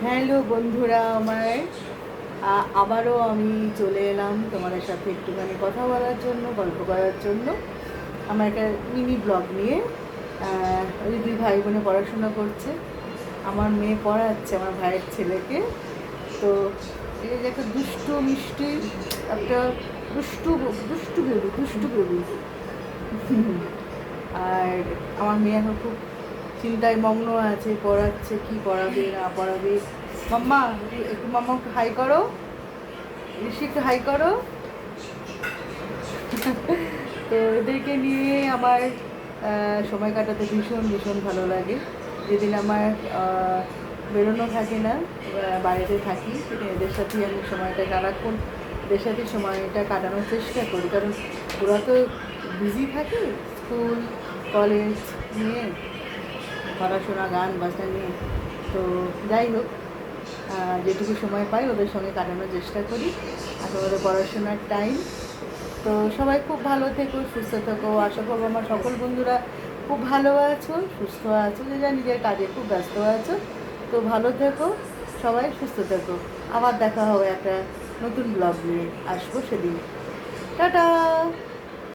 Hello বন্ধুরা আমার, আবারও আমি চলে এলাম তোমাদের সাথে একটুখানি কথা বলার জন্য, গল্প করার জন্য। আমার একটা মিনি ব্লগ নিয়ে। ওই দুই ভাই বোনে পড়াশোনা করছে, আমার মেয়ে পড়াচ্ছে আমার ভাইয়ের ছেলেকে। তো এই যে একটা দুষ্টু মিষ্টি, একটা দুষ্টু দুষ্টু বেবি, দুষ্টু বেবি। আর আমার মেয়ে এখন খুব চিন্তায় মগ্ন আছে, পড়াচ্ছে, কি পড়াবে না পড়াবে। মাম্মা, একটু মাম্মা একটু হাই করো, ঋষি একটু হাই করো। তো এদেরকে নিয়ে আমার সময় কাটাতে ভীষণ ভীষণ ভালো লাগে। যেদিন আমার বেরোনো থাকে না, বাইরে থাকি, এদের সাথেই আমি সময়টা সারাক্ষণ এদের সাথে সময়টা কাটানোর চেষ্টা করি। কারণ ওরা তো বিজি থাকে স্কুল কলেজ নিয়ে, পড়াশোনা গান বাজনা নিয়ে। তো যাই হোক, যেটুকু সময় পাই ওদের সঙ্গে কাটানোর চেষ্টা করি। আসলে ওদের পড়াশোনার টাইম। তো সবাই খুব ভালো থেকো, সুস্থ থেকো। আশা করবো আমার সকল বন্ধুরা খুব ভালো আছো, সুস্থ আছো, যে যা নিজের কাজে খুব ব্যস্ত আছো। তো ভালো থেকো, সবাই সুস্থ থেকো। আবার দেখা হবে একটা নতুন ব্লগ নিয়ে, আসবো সেদিন। টাটা।